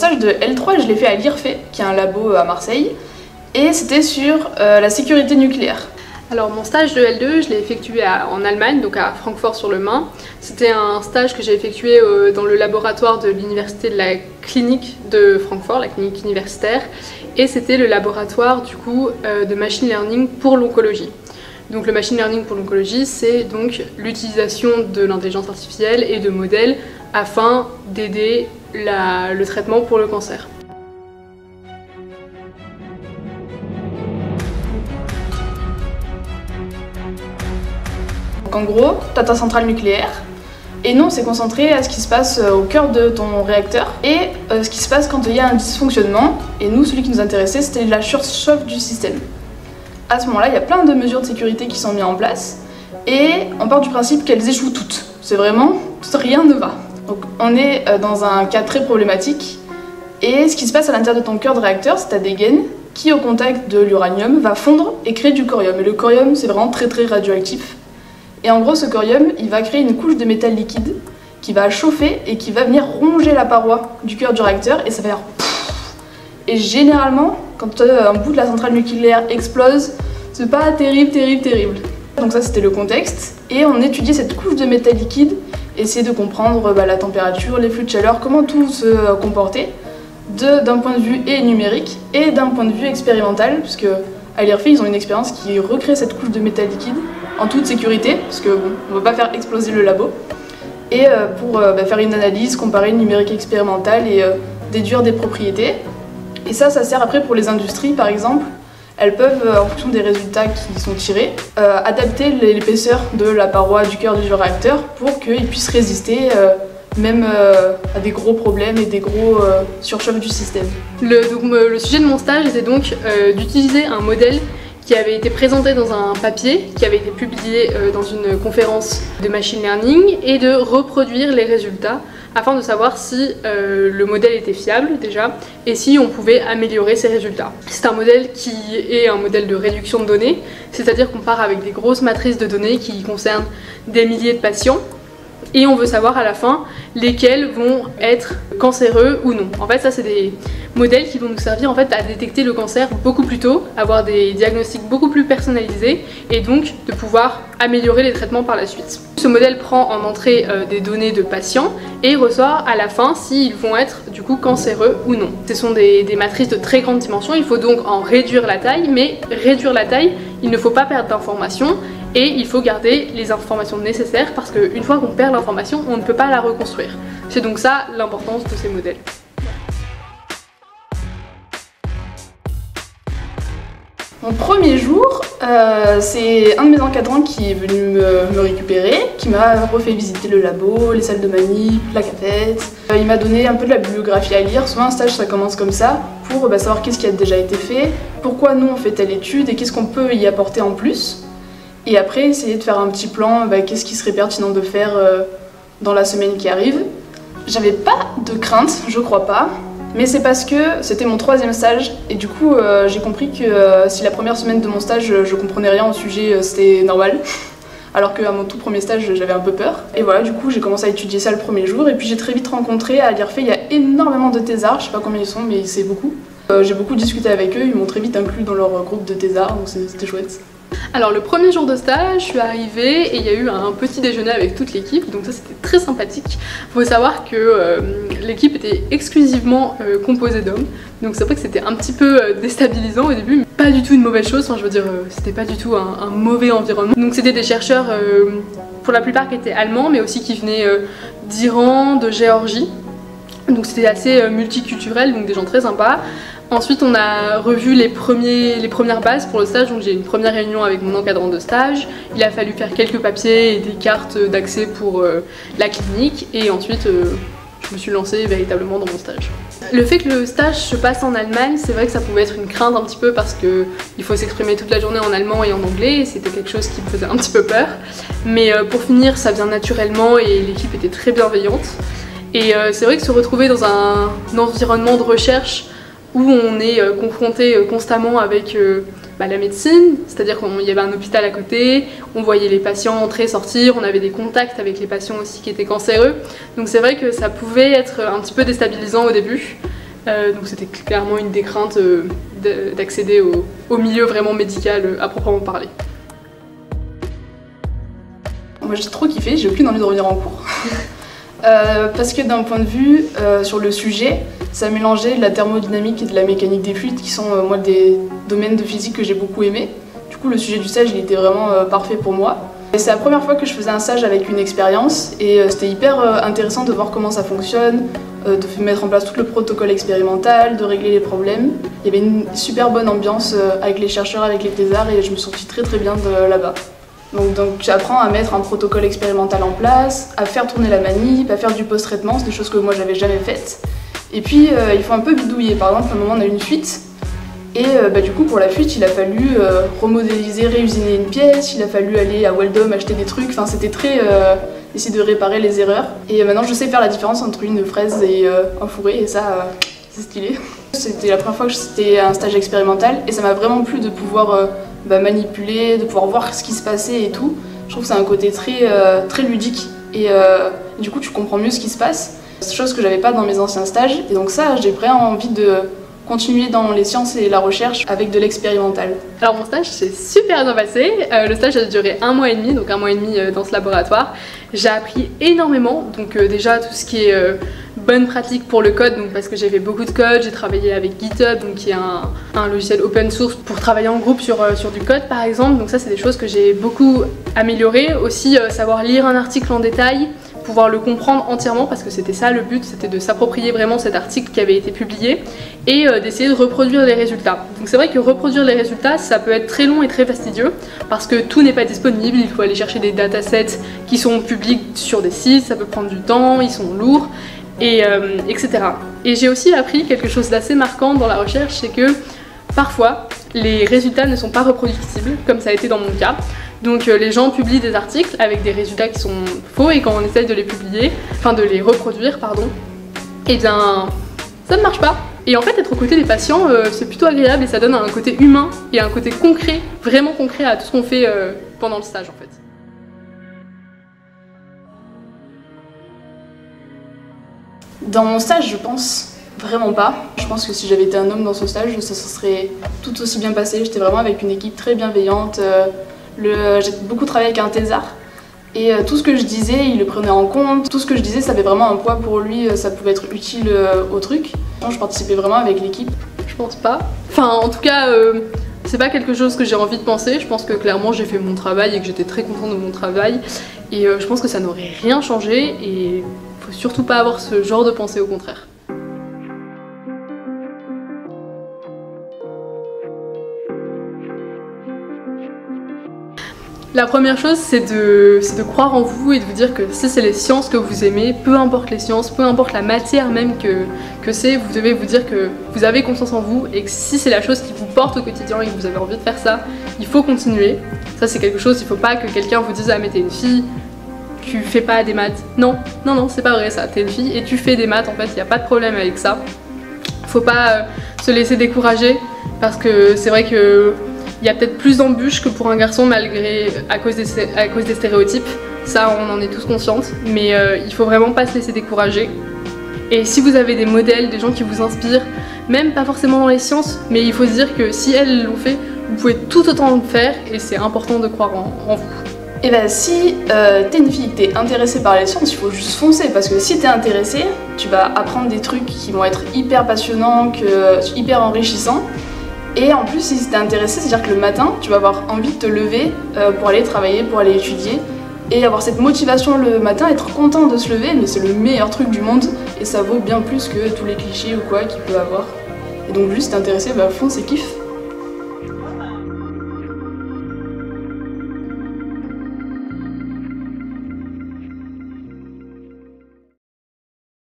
stage de L3, je l'ai fait à l'IRFE, qui est un labo à Marseille, et c'était sur la sécurité nucléaire. Alors mon stage de L2, je l'ai effectué en Allemagne, donc à Francfort-sur-le-Main. C'était un stage que j'ai effectué dans le laboratoire de l'université de la clinique de Francfort, la clinique universitaire, et c'était le laboratoire du coup de machine learning pour l'oncologie. Donc le machine learning pour l'oncologie, c'est donc l'utilisation de l'intelligence artificielle et de modèles afin d'aider le traitement pour le cancer. Donc en gros, tu as ta centrale nucléaire, et nous on s'est concentré à ce qui se passe au cœur de ton réacteur et ce qui se passe quand il y a un dysfonctionnement, et nous celui qui nous intéressait c'était la surchauffe du système. À ce moment-là, il y a plein de mesures de sécurité qui sont mises en place, et on part du principe qu'elles échouent toutes. C'est vraiment, rien ne va. Donc on est dans un cas très problématique, et ce qui se passe à l'intérieur de ton cœur de réacteur, c'est que tu as des gaines qui au contact de l'uranium va fondre et créer du corium. Et le corium c'est vraiment très radioactif. Et en gros, ce corium, il va créer une couche de métal liquide qui va chauffer et qui va venir ronger la paroi du cœur du réacteur et ça va faire pfff. Et généralement, quand un bout de la centrale nucléaire explose, c'est pas terrible. Donc ça, c'était le contexte. Et on étudiait cette couche de métal liquide, essayer de comprendre la température, les flux de chaleur, comment tout se comportait, d'un point de vue et numérique et d'un point de vue expérimental, puisque à l'IRFE, ils ont une expérience qui recrée cette couche de métal liquide en toute sécurité, parce que bon, on ne va pas faire exploser le labo, et pour faire une analyse, comparer le numérique expérimental et déduire des propriétés. Et ça sert après pour les industries par exemple. Elles peuvent, en fonction des résultats qui sont tirés, adapter l'épaisseur de la paroi du cœur du réacteur pour qu'il puisse résister même à des gros problèmes et des gros surchauffe du système. Le sujet de mon stage était donc d'utiliser un modèle qui avait été présenté dans un papier, qui avait été publié dans une conférence de machine learning, et de reproduire les résultats afin de savoir si le modèle était fiable déjà et si on pouvait améliorer ses résultats. C'est un modèle qui est un modèle de réduction de données, c'est-à-dire qu'on part avec des grosses matrices de données qui concernent des milliers de patients et on veut savoir à la fin lesquels vont être cancéreux ou non. En fait, ça c'est des modèles qui vont nous servir en fait à détecter le cancer beaucoup plus tôt, avoir des diagnostics beaucoup plus personnalisés et donc de pouvoir améliorer les traitements par la suite. Ce modèle prend en entrée des données de patients et ressort à la fin s'ils vont être du coup cancéreux ou non. Ce sont des matrices de très grande dimension, il faut donc en réduire la taille, mais réduire la taille, il ne faut pas perdre d'informations. Et il faut garder les informations nécessaires parce qu'une fois qu'on perd l'information, on ne peut pas la reconstruire. C'est donc ça l'importance de ces modèles. Mon premier jour, c'est un de mes encadrants qui est venu me récupérer, qui m'a refait visiter le labo, les salles de manip, la cafette. Il m'a donné un peu de la bibliographie à lire. Souvent un stage ça commence comme ça, pour savoir qu'est-ce qui a déjà été fait, pourquoi nous on fait telle étude et qu'est-ce qu'on peut y apporter en plus. Et après, essayer de faire un petit plan, qu'est-ce qui serait pertinent de faire dans la semaine qui arrive. J'avais pas de crainte, je crois pas, mais c'est parce que c'était mon 3e stage, et du coup j'ai compris que si la première semaine de mon stage je comprenais rien au sujet, c'était normal. Alors qu'à mon tout premier stage j'avais un peu peur. Et voilà, du coup j'ai commencé à étudier ça le premier jour, et puis j'ai très vite rencontré à l'IRFE, il y a énormément de thésards, je sais pas combien ils sont, mais c'est beaucoup. J'ai beaucoup discuté avec eux, ils m'ont très vite inclus dans leur groupe de thésards, donc c'était chouette. Alors le premier jour de stage, je suis arrivée et il y a eu un petit déjeuner avec toute l'équipe, donc ça c'était très sympathique. Il faut savoir que l'équipe était exclusivement composée d'hommes, donc c'est vrai que c'était un petit peu déstabilisant au début, mais pas du tout une mauvaise chose, enfin je veux dire c'était pas du tout un mauvais environnement. Donc c'était des chercheurs pour la plupart qui étaient allemands, mais aussi qui venaient d'Iran, de Géorgie, donc c'était assez multiculturel, donc des gens très sympas. Ensuite, on a revu les premières bases pour le stage, donc j'ai eu une première réunion avec mon encadrant de stage. Il a fallu faire quelques papiers et des cartes d'accès pour la clinique, et ensuite je me suis lancée véritablement dans mon stage. Le fait que le stage se passe en Allemagne, c'est vrai que ça pouvait être une crainte un petit peu parce qu'il faut s'exprimer toute la journée en allemand et en anglais, et c'était quelque chose qui me faisait un petit peu peur. Mais pour finir, ça vient naturellement et l'équipe était très bienveillante. Et c'est vrai que se retrouver dans un environnement de recherche où on est confronté constamment avec la médecine, c'est-à-dire qu'il y avait un hôpital à côté, on voyait les patients entrer, sortir, on avait des contacts avec les patients aussi qui étaient cancéreux, donc c'est vrai que ça pouvait être un petit peu déstabilisant au début, Donc c'était clairement une des craintes d'accéder au milieu vraiment médical à proprement parler. Moi j'ai trop kiffé, j'ai aucune envie de revenir en cours. Parce que d'un point de vue sur le sujet, ça mélangeait de la thermodynamique et de la mécanique des fluides qui sont moi des domaines de physique que j'ai beaucoup aimé. Du coup le sujet du stage il était vraiment parfait pour moi. Et c'est la première fois que je faisais un stage avec une expérience et c'était hyper intéressant de voir comment ça fonctionne, de mettre en place tout le protocole expérimental, de régler les problèmes. Il y avait une super bonne ambiance avec les chercheurs, avec les thésards et je me sentis très bien de là-bas. Donc j'apprends à mettre un protocole expérimental en place, à faire tourner la manip, à faire du post-traitement, c'est des choses que moi j'avais jamais faites. Et puis il faut un peu bidouiller, par exemple à un moment on a eu une fuite, et du coup pour la fuite il a fallu remodéliser, réusiner une pièce, il a fallu aller à Weldom acheter des trucs, enfin c'était très essayer de réparer les erreurs. Et maintenant je sais faire la différence entre une fraise et un fourré et ça c'est stylé. C'était la première fois que c'était un stage expérimental et ça m'a vraiment plu de pouvoir manipuler, de pouvoir voir ce qui se passait et tout. Je trouve que c'est un côté très ludique et du coup tu comprends mieux ce qui se passe. C'est chose que j'avais pas dans mes anciens stages et donc ça j'ai vraiment envie de continuer dans les sciences et la recherche avec de l'expérimental. Alors mon stage s'est super bien passé, le stage a duré 1 mois et demi, donc 1 mois et demi dans ce laboratoire. J'ai appris énormément, donc déjà tout ce qui est bonne pratique pour le code, donc parce que j'ai fait beaucoup de code, j'ai travaillé avec GitHub, donc qui est un logiciel open source pour travailler en groupe sur du code par exemple, donc ça c'est des choses que j'ai beaucoup améliorées. Aussi savoir lire un article en détail, pouvoir le comprendre entièrement parce que c'était ça le but, c'était de s'approprier vraiment cet article qui avait été publié et d'essayer de reproduire les résultats. Donc c'est vrai que reproduire les résultats ça peut être très long et très fastidieux parce que tout n'est pas disponible, il faut aller chercher des datasets qui sont publics sur des sites, ça peut prendre du temps, ils sont lourds et etc. Et j'ai aussi appris quelque chose d'assez marquant dans la recherche, c'est que parfois les résultats ne sont pas reproductibles comme ça a été dans mon cas. Donc les gens publient des articles avec des résultats qui sont faux et quand on essaye de les publier, enfin de les reproduire pardon, et bien ça ne marche pas. Et en fait être aux côtés des patients c'est plutôt agréable et ça donne un côté humain et un côté concret, vraiment concret à tout ce qu'on fait pendant le stage en fait. Dans mon stage je pense vraiment pas. Je pense que si j'avais été un homme dans ce stage ça se serait tout aussi bien passé. J'étais vraiment avec une équipe très bienveillante. J'ai beaucoup travaillé avec un thésard et tout ce que je disais il le prenait en compte, tout ce que je disais ça avait vraiment un poids pour lui, ça pouvait être utile au truc. Je participais vraiment avec l'équipe. Je pense pas. Enfin en tout cas c'est pas quelque chose que j'ai envie de penser, je pense que clairement j'ai fait mon travail et que j'étais très contente de mon travail et je pense que ça n'aurait rien changé et faut surtout pas avoir ce genre de pensée au contraire. La première chose, c'est de croire en vous et de vous dire que si c'est les sciences que vous aimez, peu importe les sciences, peu importe la matière même que c'est, vous devez vous dire que vous avez confiance en vous et que si c'est la chose qui vous porte au quotidien et que vous avez envie de faire ça, il faut continuer. Ça c'est quelque chose, il faut pas que quelqu'un vous dise « Ah mais t'es une fille, tu fais pas des maths ». Non, non, non, c'est pas vrai ça, t'es une fille et tu fais des maths en fait, il n'y a pas de problème avec ça. Faut pas se laisser décourager parce que c'est vrai que il y a peut-être plus d'embûches que pour un garçon à cause des stéréotypes, ça on en est tous conscientes, mais il faut vraiment pas se laisser décourager. Et si vous avez des modèles, des gens qui vous inspirent, même pas forcément dans les sciences, mais il faut se dire que si elles l'ont fait, vous pouvez tout autant le faire et c'est important de croire en vous. Et bah si t'es une fille et que t'es intéressée par les sciences, il faut juste foncer parce que si t'es intéressée, tu vas apprendre des trucs qui vont être hyper passionnants, hyper enrichissants. Et en plus, si t'es intéressé, c'est-à-dire que le matin, tu vas avoir envie de te lever pour aller travailler, pour aller étudier. Et avoir cette motivation le matin, être content de se lever, mais c'est le meilleur truc du monde. Et ça vaut bien plus que tous les clichés ou quoi qu'il peut avoir. Et donc juste, si t'es intéressé, bah fonce et kiffe.